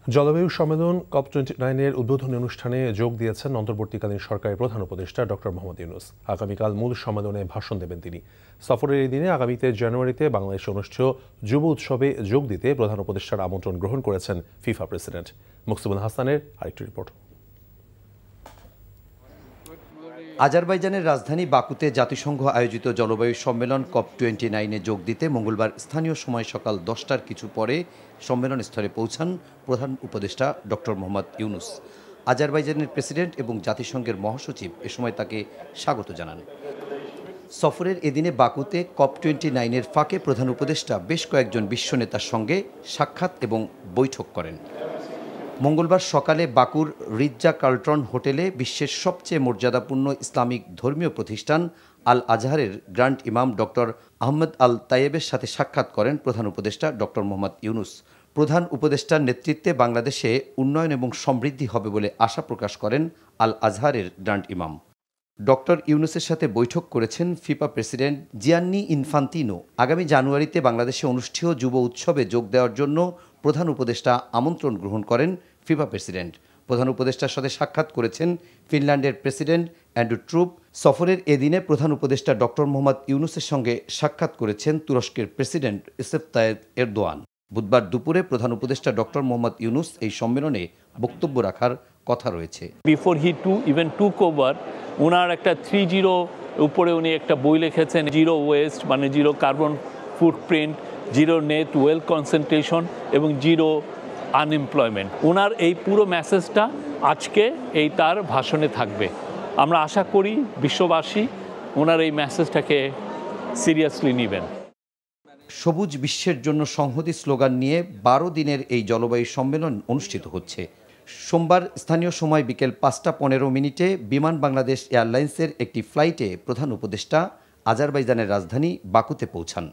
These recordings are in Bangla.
জলবায়ু সম্মেলন COP29 উদ্বোধনী অনুষ্ঠানে যোগ দিয়েছেন অন্তর্বর্তীকালীন সরকারের প্রধান উপদেষ্টা ডক্টর মোহাম্মদ ইউনূস। আগামীকাল মূল সম্মেলনে ভাষণ দেবেন তিনি। সফরের এই দিনে আগামীতে জানুয়ারিতে বাংলাদেশে অনুষ্ঠেয় যুব উৎসবে যোগ দিতে প্রধান উপদেষ্টার আমন্ত্রণ গ্রহণ করেছেন ফিফা প্রেসিডেন্ট। মুকসিবুল হাসানের আরেকটি রিপোর্ট। আজারবাইজানের রাজধানী বাকুতে জাতিসংঘ আয়োজিত জলবায়ু সম্মেলন COP29 যোগ দিতে মঙ্গলবার স্থানীয় সময় সকাল 10টার কিছু পরে সম্মেলন স্থলে পৌঁছান প্রধান উপদেষ্টা ডক্টর মোহাম্মদ ইউনূস। আজারবাইজানের প্রেসিডেন্ট এবং জাতিসংঘের মহাসচিব এ সময় তাকে স্বাগত জানান। সফরের এদিনে বাকুতে COP29 ফাঁকে প্রধান উপদেষ্টা বেশ কয়েকজন বিশ্ব নেতার সঙ্গে সাক্ষাৎ এবং বৈঠক করেন। মঙ্গলবার সকালে বাকুর রিজ্জা কার্লটন হোটেলে বিশ্বের সবচেয়ে মর্যাদাপূর্ণ ইসলামিক ধর্মীয় প্রতিষ্ঠান আল আজহারের গ্র্যান্ড ইমাম ডক্টর আহমদ আল তাইয়েবের সাথে সাক্ষাৎ করেন প্রধান উপদেষ্টা ডক্টর মোহাম্মদ ইউনূস। প্রধান উপদেষ্টার নেতৃত্বে বাংলাদেশে উন্নয়ন এবং সমৃদ্ধি হবে বলে আশা প্রকাশ করেন আল আজহারের গ্র্যান্ড ইমাম। ডক্টর ইউনূসের সাথে বৈঠক করেছেন ফিফা প্রেসিডেন্ট জিয়ান্নি ইনফান্তিনো। আগামী জানুয়ারিতে বাংলাদেশে অনুষ্ঠেয় যুব উৎসবে যোগ দেওয়ার জন্য প্রধান উপদেষ্টা আমন্ত্রণ গ্রহণ করেন ফিফা প্রেসিডেন্ট। প্রধান উপদেষ্টার সাথে সাক্ষাৎ করেছেন ফিনল্যান্ডের প্রেসিডেন্ট অ্যান্ড্রু ট্রুপ। সফরের এদিনে প্রধান উপদেষ্টা ডক্টর মোহাম্মদ ইউনূসের সঙ্গে সাক্ষাৎ করেছেন তুরস্কের প্রেসিডেন্ট রিসেপ তাইয়েপ এরদোয়ান। বুধবার দুপুরে প্রধান উপদেষ্টা ডক্টর মোহাম্মদ ইউনূস এই সম্মেলনে বক্তব্য রাখার কথা রয়েছে। Before he even took over ওনার একটা 3-0 উপরে উনি একটা বই লিখেছেন, জিরো ওয়েস্ট মানে zero carbon footprint, zero net wealth concentration এবং জিরো আনএমপ্লয়মেন্ট। ওনার এই পুরো মেসেজটা আজকে এই তার ভাষণে থাকবে। আমরা আশা করি বিশ্ববাসী ওনার এই মেসেজটাকে সিরিয়াসলি নেবেন। সবুজ বিশ্বের জন্য সংহতি স্লোগান নিয়ে 12 দিনের এই জলবায়ু সম্মেলন অনুষ্ঠিত হচ্ছে। সোমবার স্থানীয় সময় বিকেল 5:15 বিমান বাংলাদেশ এয়ারলাইন্সের একটি ফ্লাইটে প্রধান উপদেষ্টা আজারবাইজানের রাজধানী বাকুতে পৌঁছান।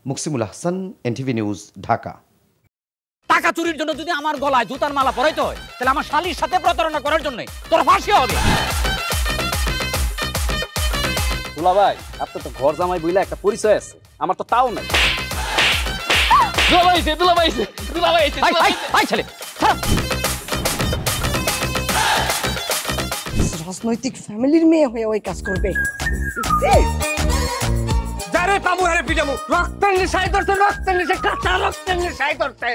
Muksimul Hasan, NTV news, Dhaka. টাকা চুরির জন্য যদি আমার গলায় জুতার মালা পরাইতে হয়, তাহলে আমার শালীর সাথে প্রতারণা করার জন্য তোর ফাঁসি হবে। দুলা ভাই, আপনার তো ঘর জামাই বইলা একটা পরিচয় আছে, আমার তো তাও নাই। রাজনৈতিক ফ্যামিলির মেয়ে হয়ে ওই কাজ করবে। যারে পাবো হারে পিটাবো, রক্তের নেশায় ধরতে, রক্তের নেশায়, কাঁচা রক্তের নেশায় ধরতে।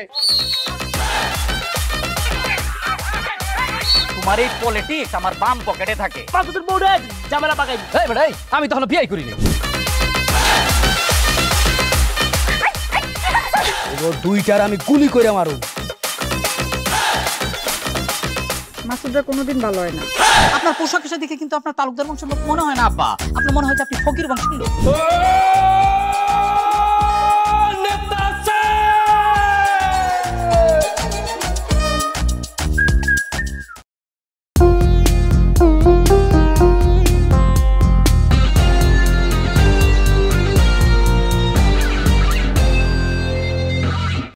তোমার এই পলিটিক্স আমার বাম পকেটে থাকে। পাঁচুদের বউরে জামেলা পাকাই। এই বেটাই, আমি তখন বিয়ে করিনি। দুইটার আমি গুলি করে মারু। মাসুদরা কোনোদিন ভালো হয় না। আপনার পোশাক এসে দেখে কিন্তু আপনার তালুকদার বংশের লোক মনে হয় না আব্বা, আপনার মনে হয় যে আপনি ফকির বংশের লোক।